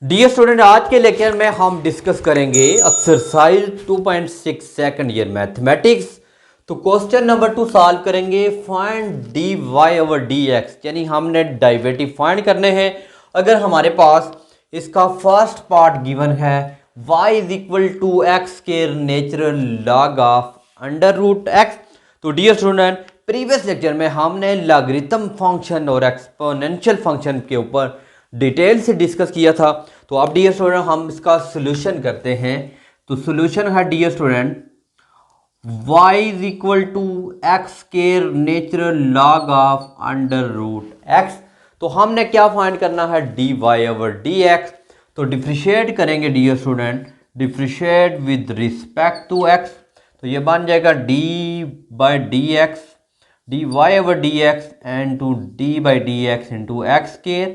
Dear student, आज के lecture में हम डिस्कस करेंगे एक्सरसाइज 2.6 सेकंड ईयर मैथमेटिक्स। तो क्वेश्चन नंबर 2 सॉल्व करेंगे। Find d Y over D x, यानी हमने डेरिवेटिव फाइंड करने हैं। अगर हमारे पास इसका फर्स्ट पार्ट गिवन है y is equal to X के natural log of under root x. तो डियर स्टूडेंट, प्रीवियस लेक्चर में हमने लॉगरिथम फंक्शन और एक्सपोनेंशियल फंक्शन के ऊपर डिटेल से डिस्कस किया था। तो अब डियर स्टूडेंट हम इसका सोल्यूशन करते हैं। तो सोल्यूशन है dear student y is equal to X के natural log of under root x. तो हमने क्या फाइंड करना है, D Y over D x. तो डिफ्रेंशिएट करेंगे dear student, differentiate with respect to X. तो ये बन जाएगा D by D X, D Y over D X and to D by D x into X के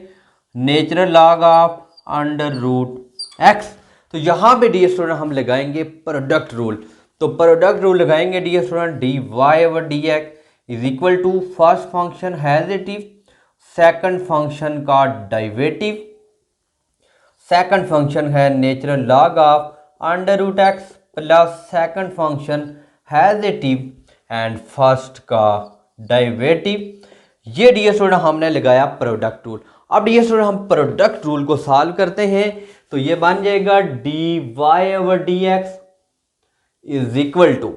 natural log of under root x. तो यहाँ पे dear student हम लगाएंगे प्रोडक्ट रूल। तो प्रोडक्ट रूल लगाएंगे dear student, D Y over D x is equal to first function as it is, second function का derivative, second function है natural log of under root x plus second function as it is and first का derivative. ये dear student हमने लगाया product rule. अब dear student हम product rule को solve करते हैं। तो ये बन जाएगा D Y over D x is equal to,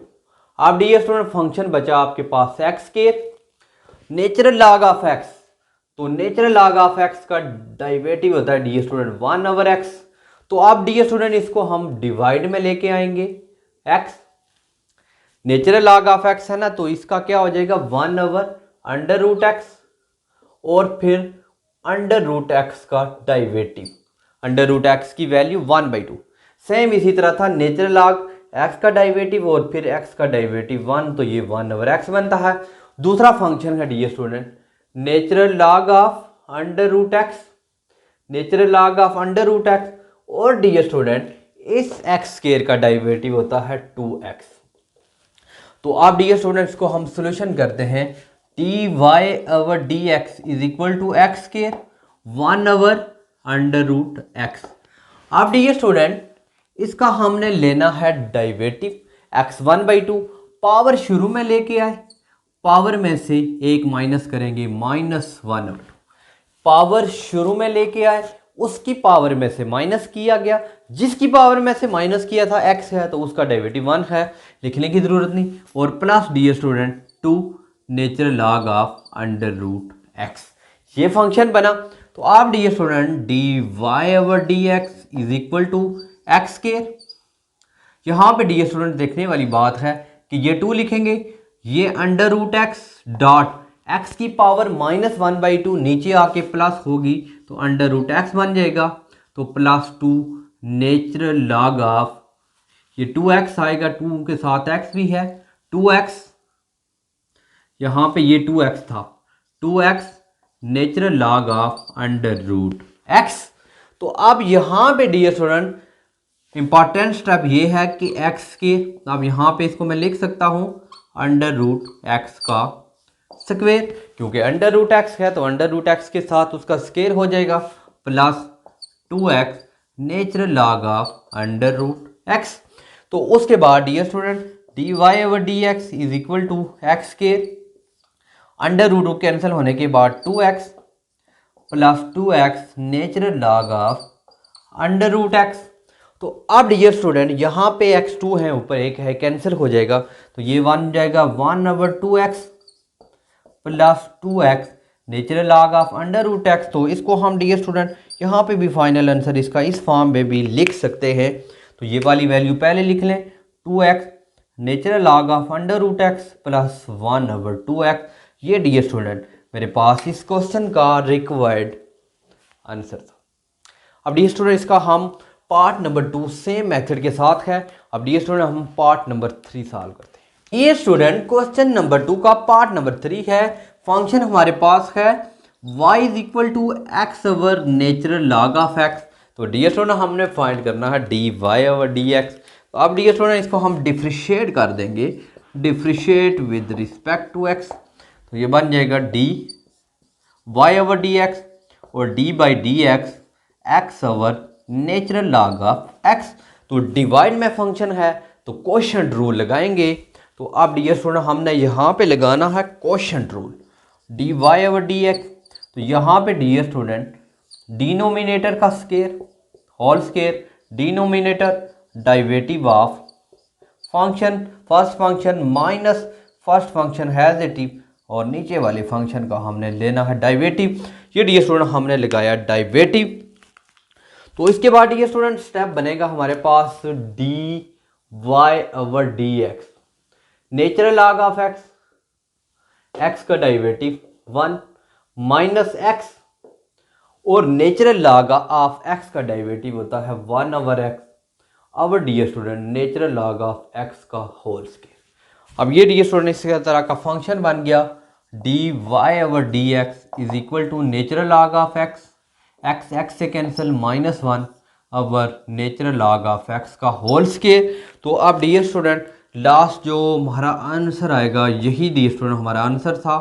अब डियर स्टूडेंट फंक्शन बचा आपके पास एक्स के नेचुरल लॉग ऑफ एक्स। तो नेचुरल लॉग ऑफ एक्स का डेरिवेटिव होता है डियर स्टूडेंट 1 ओवर एक्स। तो अब डियर स्टूडेंट इसको हम डिवाइड में लेके आएंगे, x natural log of x है ना, तो इसका क्या हो जाएगा 1 ओवर अंडर रूट एक्स और फिर अंडर रूट एक्स का डेरिवेटिव, अंडर रूट एक्स की वैल्यू 1/2। सेम इसी तरह था नेचुरल लॉग एक्स का डेरिवेटिव और फिर एक्स का डेरिवेटिव 1, तो ये 1 ओवर एक्स बनता है। दूसरा फंक्शन है dear student natural log of under root x, natural log of under root x और डियर स्टूडेंट इस एक्स स्क्वायर का डेरिवेटिव होता है 2x। तो आप डियर स्टूडेंट्स को हम सोल्यूशन करते हैं, d Y over D x is equal to x square 1 over under root x. अब डियर स्टूडेंट इसका हमने लेना है डेरिवेटिव x 1/2। पावर शुरू में लेके आए, पावर में से एक माइनस करेंगे -1/2। पावर शुरू में लेके आए, उसकी पावर में से माइनस किया गया, जिसकी पावर में से माइनस किया था x है तो उसका डेरिवेटिव 1 है, लिखने की जरूरत नहीं। और plus dear student 2 natural log of under root x, ये फंक्शन बना। तो आप dear student D Y over D x is equal to x square. यहाँ पे डियर स्टूडेंट देखने वाली बात है कि ये 2 लिखेंगे, ये under root x dot x की पावर -1/2 नीचे आके प्लस होगी तो अंडर रूट एक्स बन जाएगा। तो +2 नेचुरल लॉग ऑफ, ये 2x आएगा, 2 के साथ x भी है, 2x यहाँ पे ये 2x था, 2x natural log of under root x। तो अब यहाँ पे डियर स्टूडेंट इंपॉर्टेंट स्टेप ये है कि x के, अब यहाँ पे इसको मैं लिख सकता हूँ अंडर रूट x का स्क्वायर, क्योंकि अंडर रूट x है तो अंडर रूट x के साथ उसका स्क्वायर हो जाएगा plus 2x natural log of under root x। तो उसके बाद dear student D Y over D x is equal to x square, under root cancel होने के बाद 2x plus 2x natural log of under root x। तो अब dear student यहाँ पे x2 है, ऊपर एक है, कैंसिल हो जाएगा, तो ये बन जाएगा 1 over 2x plus 2x natural log of under root x. तो इसको हम डियर स्टूडेंट यहाँ पे भी फाइनल आंसर इसका इस फॉर्म में भी लिख सकते हैं। तो ये वाली वैल्यू पहले लिख लें, 2x natural log of under root x plus 1 over 2x। ये डियर स्टूडेंट मेरे पास इस क्वेश्चन का रिक्वायर्ड आंसर था। अब डियर स्टूडेंट इसका हम पार्ट नंबर 2 सेम मेथड के साथ है। अब डियर स्टूडेंट हम पार्ट नंबर 3 सॉल्व करते हैं। ये स्टूडेंट क्वेश्चन नंबर 2 का पार्ट नंबर 3 है। फंक्शन हमारे पास है y is equal to X over natural log of X. तो डियर स्टूडेंट हमने फाइंड करना है D Y over D x. तो अब डियर स्टूडेंट इसको हम डिफ्रेंशिएट कर देंगे, differentiate with respect to X. तो ये बन जाएगा D Y over D X और D by D X X over natural log of X. तो डिवाइड में फंक्शन है तो कोशेंट रूल लगाएंगे। तो अब डियर स्टूडेंट हमने यहाँ पे लगाना है quotient rule, d Y over D x. तो यहाँ पे डियर स्टूडेंट डिनोमिनेटर का square whole square, denominator derivative of function first function minus first function has it, और नीचे वाले फंक्शन का हमने लेना है डेरिवेटिव। ये डियर स्टूडेंट हमने लगाया डेरिवेटिव। तो इसके बाद डियर स्टूडेंट स्टेप बनेगा हमारे पास D Y over D x, natural log of X, X का डेरिवेटिव 1 माइनस एक्स, और नेचुरल लॉग ऑफ एक्स का डेरिवेटिव होता है 1 over X over dear student natural log of X का होल स्केयर। अब ये डियर स्टूडेंट इस तरह का फंक्शन बन गया, D Y over D x is equal to natural log of X, X X से cancel -1 over natural log of X का होल स्केयर। तो अब डियर स्टूडेंट लास्ट जो हमारा आंसर आएगा यही डियर स्टूडेंट हमारा आंसर था।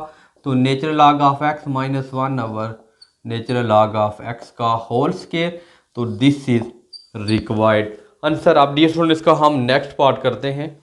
तो natural log of x -1 over natural log of X का होल स्केयर। तो दिस इज रिक्वायर्ड आंसर। अब डियर स्टूडेंट इसका हम नेक्स्ट पार्ट करते हैं।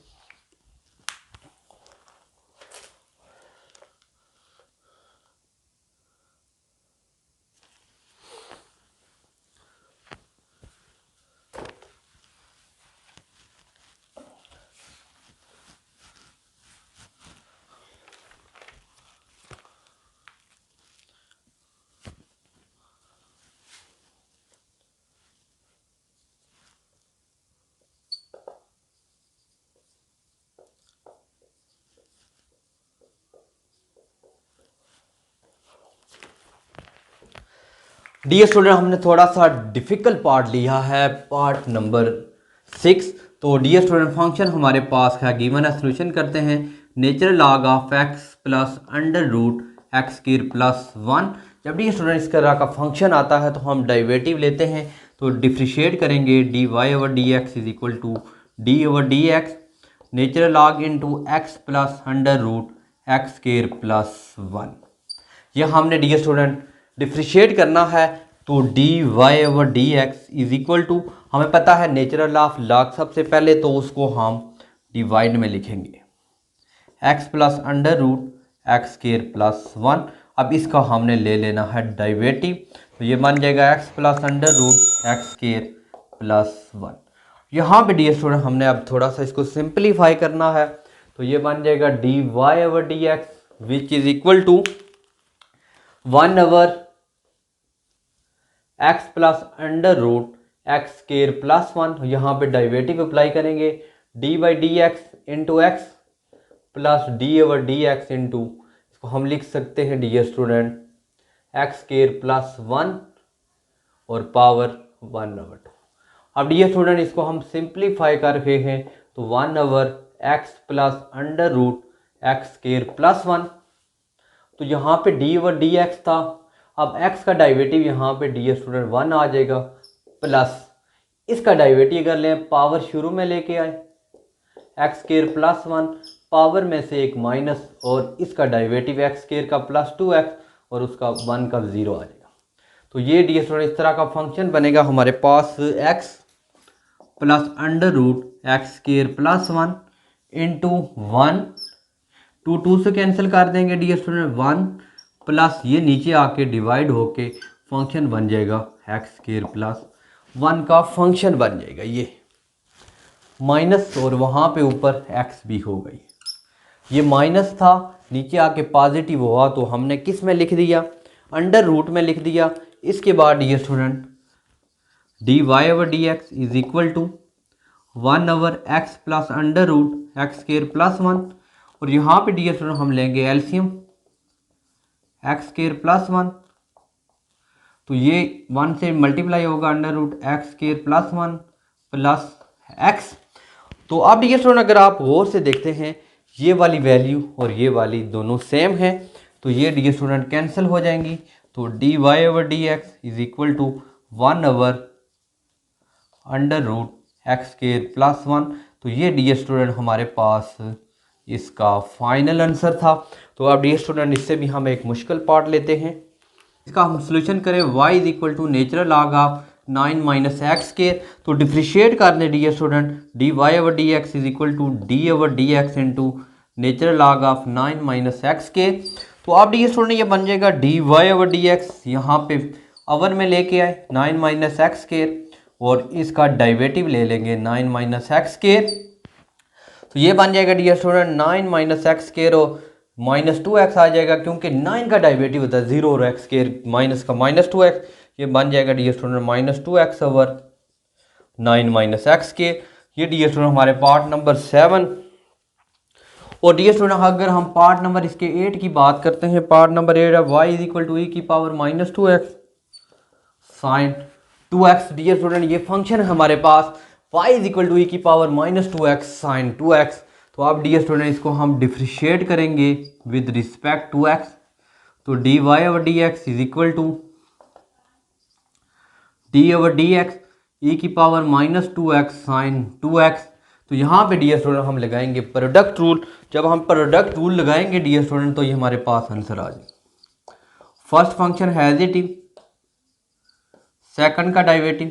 डियर स्टूडेंट हमने थोड़ा सा डिफिकल्ट पार्ट लिया है, पार्ट नंबर 6। तो डियर स्टूडेंट फंक्शन हमारे पास है गिवन है, सोल्यूशन करते हैं। Natural log of x plus under root x square plus 1। जब डियर स्टूडेंट इस तरह का फंक्शन आता है तो हम डेरिवेटिव लेते हैं, तो डिफ्रेंशिएट करेंगे d Y over D x is equal to D over D x natural log into x plus under root x square plus 1। यह हमने डियर स्टूडेंट डिफ्रेंशिएट करना है। तो D Y over D x is equal to, हमें पता है natural of log सबसे पहले, तो उसको हम डिवाइड में लिखेंगे x plus under root x square plus 1। अब इसका हमने ले लेना है डेरिवेटिव, तो ये बन जाएगा x plus under root x square plus 1। यहाँ पे डियर स्टूडेंट हमने अब थोड़ा सा इसको सिंप्लीफाई करना है, तो ये बन जाएगा D Y over D x which is equal to 1 over x plus under root x square plus 1। यहाँ पे डेरिवेटिव अप्लाई करेंगे, d by D x into x plus d over D x into, इसको हम लिख सकते हैं dear student x square plus 1 और power 1 over 2। अब डियर स्टूडेंट इसको हम सिंप्लीफाई कर रहे हैं, तो 1 over x plus under root x square plus 1। तो यहाँ पे डी ओवर डी एक्स था, अब x का डेरिवेटिव यहाँ पे डियर स्टूडेंट 1 आ जाएगा, प्लस इसका डेरिवेटिव अगर लें पावर शुरू में लेके आए एक्स स्क्वायर प्लस 1, पावर में से एक माइनस, और इसका डेरिवेटिव एक्स स्क्वायर का प्लस 2x और उसका 1 का 0 आ जाएगा। तो ये डियर स्टूडेंट इस तरह का फंक्शन बनेगा हमारे पास x plus under root x square plus 1 into 1, 2 से कैंसिल कर देंगे डियर स्टूडेंट 1, प्लस ये नीचे आके डिवाइड होके फंक्शन बन जाएगा एक्स स्क्वायर प्लस 1 का फंक्शन बन जाएगा, ये माइनस और वहाँ पे ऊपर एक्स भी हो गई। ये माइनस था, नीचे आके पॉजिटिव हुआ तो हमने किस में लिख दिया, अंडर रूट में लिख दिया। इसके बाद dear student D Y over D x is equal to 1 over x plus under root x square plus 1, और यहाँ पे डियर स्टूडेंट हम लेंगे एलसीएम एक्स स्क्वायर प्लस 1, तो ये 1 से मल्टीप्लाई होगा under root x square plus 1 plus x. तो अब डियर स्टूडेंट अगर आप गौर से देखते हैं ये वाली वैल्यू और ये वाली दोनों सेम है, तो ये डियर स्टूडेंट कैंसिल हो जाएंगी। तो D Y over D x is equal to 1 over under root x square plus 1। तो ये डियर स्टूडेंट हमारे पास इसका फाइनल आंसर था। तो अब डियर स्टूडेंट इससे भी हम एक मुश्किल पार्ट लेते हैं, इसका हम सोल्यूशन करें। y is equal to natural log of 9 minus x square. तो डिफ्रेंशिएट कर लें dear student, D Y over D x is equal to D over D x into natural log of 9 minus x square. तो अब dear student ये बन जाएगा D Y over D x, यहाँ पे अवर में लेके आए 9 माइनस एक्स स्केयर और इसका डेरिवेटिव ले लेंगे 9 माइनस एक्स स्केयर। तो ये बन जाएगा dear student 9 minus x square और माइनस 2x आ जाएगा, क्योंकि 9 का डेरिवेटिव होता है 0 और एक्स स्केयर माइनस का माइनस 2x। ये बन जाएगा dear student minus 2x over 9 minus x square. ये डियर स्टूडेंट हमारे पार्ट नंबर 7। और डियर स्टूडेंट अगर हम पार्ट नंबर इसके 8 की बात करते हैं, पार्ट नंबर 8 है y is equal to e की power minus 2x sine 2x। Dear student ये फंक्शन है हमारे पास y is equal to e की power minus 2x sine 2x। तो अब डियर स्टूडेंट इसको हम डिफ्रेंशिएट करेंगे विद रिस्पेक्ट टू x। तो D Y over D x is equal to D over D X E की power minus 2x sine 2x। तो यहाँ पे डियर स्टूडेंट हम लगाएंगे प्रोडक्ट रूल। जब हम प्रोडक्ट रूल लगाएंगे डियर स्टूडेंट तो ये हमारे पास आंसर आ जाएगा। फर्स्ट फंक्शन हैजिटिव, सेकंड का derivative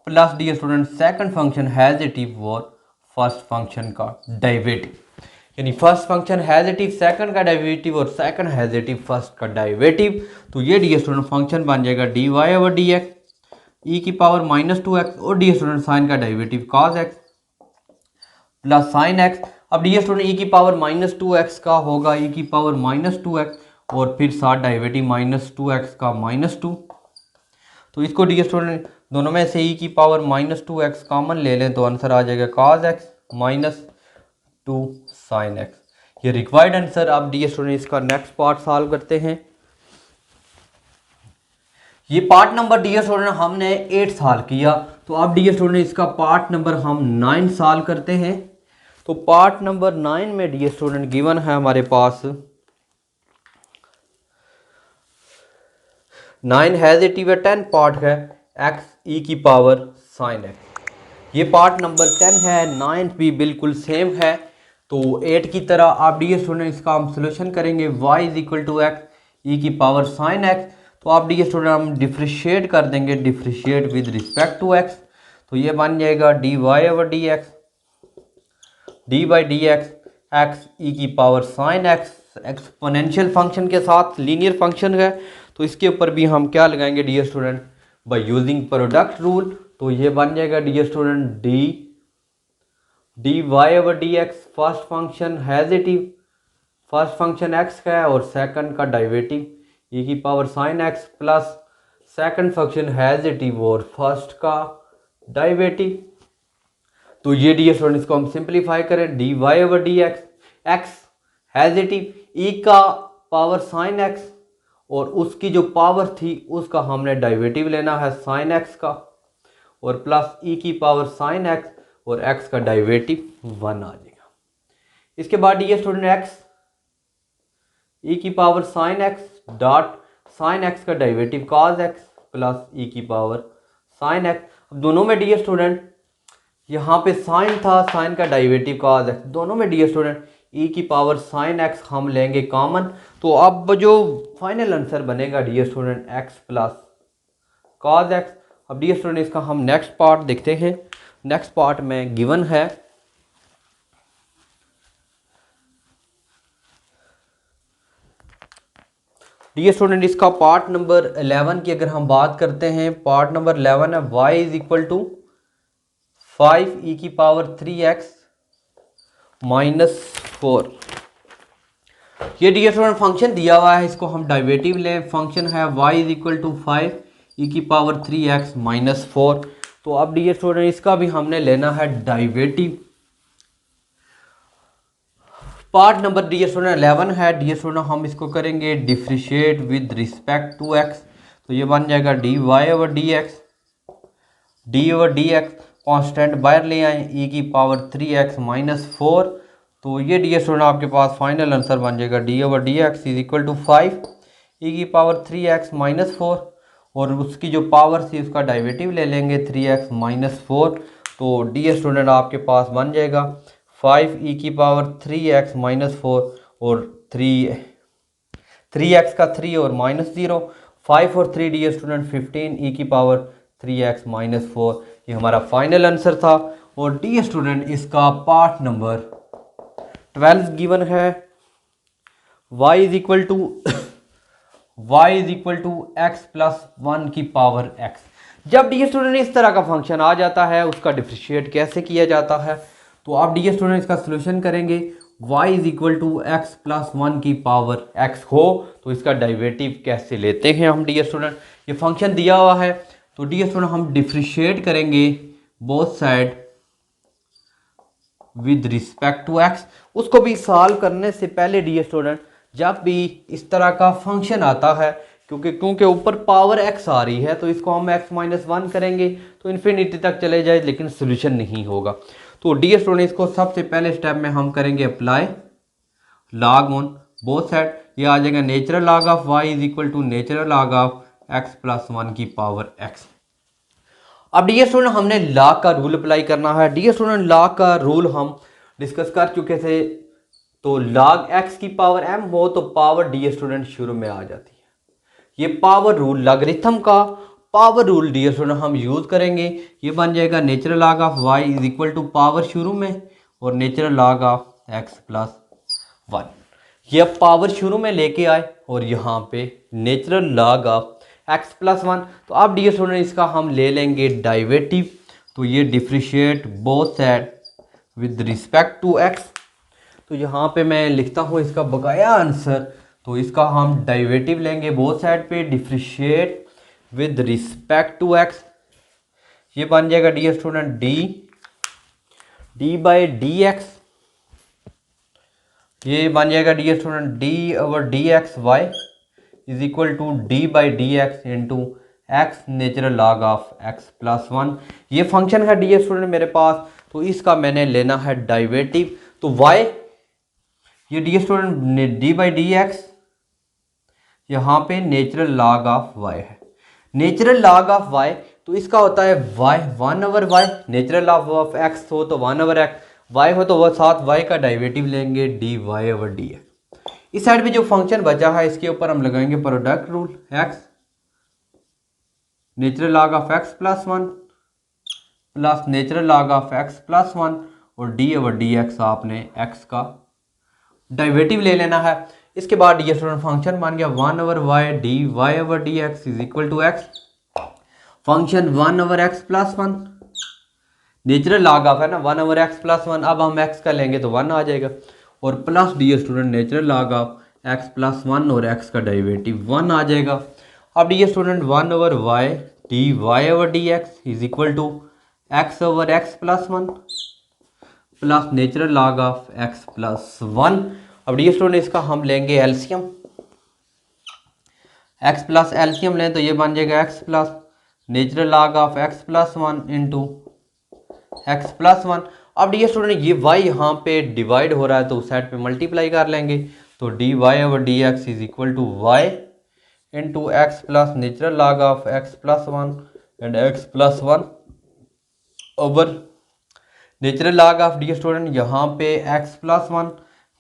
plus dear student second function as it is और फर्स्ट फंक्शन का डेरिवेटिव, यानी फर्स्ट फंक्शन हैजिटिव सेकंड का डेरिवेटिव और सेकंड हैजिटिव फर्स्ट का डेरिवेटिव। तो ये डियर स्टूडेंट फंक्शन बन जाएगा D Y over D X E की पावर माइनस 2x और डियर स्टूडेंट साइन का derivative cos x plus sine x. अब डियर स्टूडेंट ई की पावर माइनस 2x का होगा ई की पावर माइनस 2x और फिर साथ डेरिवेटिव माइनस 2x का माइनस 2। तो इसको डियर स्टूडेंट दोनों में से ई की पावर माइनस 2x कॉमन ले लें तो आंसर आ जाएगा cos x minus 2 sine x। ये रिक्वायर्ड आंसर। अब डियर स्टूडेंट इसका नेक्स्ट पार्ट सॉल्व करते हैं। ये पार्ट नंबर डियर स्टूडेंट हमने 8 सॉल्व किया। तो अब डियर स्टूडेंट इसका पार्ट नंबर हम 9 सॉल्व करते हैं। तो पार्ट नंबर 9 में डियर स्टूडेंट गिवन है हमारे पास 9 हैजिटिव 10 पार्ट है x ई की पावर साइन x। ये पार्ट नंबर 10 है। 9 भी बिल्कुल सेम है। तो 8 की तरह आप डियर स्टूडेंट इसका हम सोल्यूशन करेंगे y is equal to X E की पावर साइन x। तो आप डियर स्टूडेंट हम डिफ्रेंशिएट कर देंगे, differentiate with respect to x। तो ये बन जाएगा D Y over D X D by D X X E की power sine x exponential function के साथ लीनियर फंक्शन है। तो इसके ऊपर भी हम क्या लगाएंगे dear student by using product rule. तो ये बन जाएगा dear student D Y over D X first function as it is, first function x का है और सेकंड का डेरिवेटिव ई की power sine x plus second function as it is और फर्स्ट का डेरिवेटिव। तो ये डियर स्टूडेंट इसको हम सिंपलीफाई करें D Y over D X X as it is E का पावर साइन x और उसकी जो पावर थी उसका हमने डेरिवेटिव लेना है साइन x का और प्लस ई की पावर साइन x और x का डेरिवेटिव 1 आ जाएगा। इसके बाद डियर स्टूडेंट x ई की power sine x dot sine x का derivative cos x plus e की पावर साइन x। अब दोनों में डियर स्टूडेंट यहाँ पे साइन था, साइन का डेरिवेटिव cos x, दोनों में डियर स्टूडेंट ई की पावर साइन x हम लेंगे कॉमन। तो अब जो फाइनल आंसर बनेगा dear student x plus cos x। अब डियर स्टूडेंट इसका हम नेक्स्ट पार्ट देखते हैं। नेक्स्ट पार्ट में गिवन है डियर स्टूडेंट इसका पार्ट नंबर 11 की अगर हम बात करते हैं, पार्ट नंबर 11 है y is equal to 5 e की पावर 3x माइनस 4। ये डियर स्टूडेंट फंक्शन दिया हुआ है, इसको हम डेरिवेटिव लें। फंक्शन है y is equal to 5 e की पावर 3x माइनस 4। तो अब डियर स्टूडेंट इसका भी हमने लेना है derivative. Part number dear student 11 है। डियर स्टूडेंट हम इसको करेंगे differentiate with respect to x। तो ये बन जाएगा D Y over D x constant बाहर ले आए ई की पावर 3x माइनस 4। तो ये डियर स्टूडेंट आपके पास फाइनल आंसर बन जाएगा d over D x is equal to 5 e की पावर 3x माइनस 4 और उसकी जो पावर थी उसका डेरिवेटिव ले लेंगे 3x माइनस 4। तो डियर स्टूडेंट आपके पास बन जाएगा 5 ई की पावर 3x माइनस 4 और 3x का 3 और माइनस 0 5 और 3 डियर स्टूडेंट 15 ई की पावर 3x-4 ये हमारा फाइनल आंसर था। और डी स्टूडेंट इसका पार्ट नंबर 12 गिवन है। y is equal to x+1 की पावर x। जब डी स्टूडेंट इस तरह का फंक्शन आ जाता है उसका डिफरेंशिएट कैसे किया जाता है, तो आप डी स्टूडेंट इसका सोल्यूशन करेंगे। y is equal to x+1 की पावर x हो तो इसका डेरिवेटिव कैसे लेते हैं हम डी स्टूडेंट। ये फंक्शन दिया हुआ है तो डी स्टूडेंट हम डिफरेंशिएट करेंगे both side with respect to x। उसको भी सॉल्व करने से पहले डी स्टूडेंट जब भी इस तरह का फंक्शन आता है, क्योंकि ऊपर पावर x आ रही है तो इसको हम x-1 करेंगे तो इन्फिनिटी तक चले जाए लेकिन सोल्यूशन नहीं होगा। तो डी स्टूडेंट इसको सबसे पहले स्टेप में हम करेंगे apply log on both side. ये आ जाएगा natural log of y is equal to natural log of x+1 की पावर x। अब डी स्टूडेंट हमने लॉग का रूल अप्लाई करना है। डी स्टूडेंट लॉग का रूल हम डिस्कस कर चुके थे। तो log x की पावर m हो तो पावर डी स्टूडेंट शुरू में आ जाती है। ये पावर रूल लॉगरिथम का पावर रूल डी स्टूडेंट हम यूज करेंगे। ये बन जाएगा natural log of y is equal to power शुरू में और नेचुरल लॉग ऑफ x+1। ये अब पावर शुरू में लेके आए और यहाँ पे नेचुरल लॉग ऑफ x+1। तो अब डी स्टूडेंट इसका हम ले लेंगे डेरिवेटिव। तो ये differentiate both side with respect to x। तो यहाँ पे मैं लिखता हूँ इसका बकाया आंसर। तो इसका हम डेरिवेटिव लेंगे बोथ साइड पे differentiate with respect to x। ये बन जाएगा dear student D by D X. ये बन जाएगा डी स्टूडेंट डी/dx/y is equal to d/dx into x natural log of x+1। ये फंक्शन है डी स्टूडेंट मेरे पास, तो इसका मैंने लेना है डेरिवेटिव। तो y ये डी स्टूडेंट d/dx यहाँ पे नेचुरल लॉग ऑफ y है। नेचुरल लॉग ऑफ y तो इसका होता है y 1/y। Natural log of x हो तो 1/x, y हो तो वह साथ y का डेरिवेटिव लेंगे dy/dx। इस साइड पे जो फंक्शन बचा है इसके ऊपर हम लगाएंगे product rule x natural log of x+1 plus natural log of x+1 और d/dx आपने x का डेरिवेटिव ले लेना है। इसके बाद ये स्टूडेंट फंक्शन बन गया 1/y dy/dx is equal to x। Function 1/x+1 natural log of है ना 1/x+1। अब हम x का लेंगे तो 1 आ जाएगा और plus dear student natural log of x+1 और x का डेरिवेटिव 1 आ जाएगा। अब dear student 1/y dy/dx is equal to x/x+1 plus natural log of x+1। अब डी स्टूडेंट इसका हम लेंगे एलसीएम। x प्लस एलसीएम लें तो ये बन जाएगा x plus natural log of x+1 into x+1। अब डी स्टूडेंट ये y यहाँ पे डिवाइड हो रहा है तो उस साइड पे मल्टीप्लाई कर लेंगे। तो dy/dx is equal to y into x plus natural log of x+1 and x+1 over natural log of dear student यहाँ पे x+1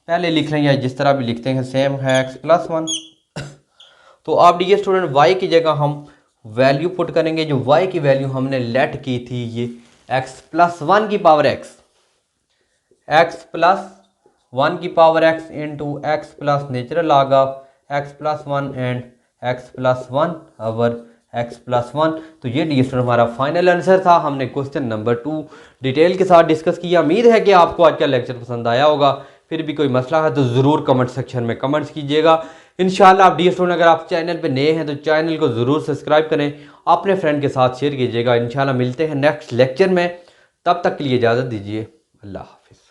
पहले लिख रहे हैं जिस तरह भी लिखते हैं सेम है x+1। तो अब डी स्टूडेंट y की जगह हम वैल्यू पुट करेंगे। जो y की वैल्यू हमने लेट की थी ये x+1 की पावर x+1 की power x into x plus natural log of x+1 and x+1 over x+1। तो ये डी स्टूडेंट हमारा फाइनल आंसर था। हमने क्वेश्चन नंबर 2 डिटेल के साथ डिस्कस किया। उम्मीद है कि आपको आज का लेक्चर पसंद आया होगा। फिर भी कोई मसला है तो ज़रूर कमेंट सेक्शन में कमेंट्स कीजिएगा। इंशाल्लाह आप डी स्टूडेंट अगर आप चैनल पे नए हैं तो चैनल को ज़रूर सब्सक्राइब करें, अपने फ्रेंड के साथ शेयर कीजिएगा। इंशाल्लाह मिलते हैं नेक्स्ट लेक्चर में, तब तक के लिए इजाज़त दीजिए। अल्लाह हाफिज़।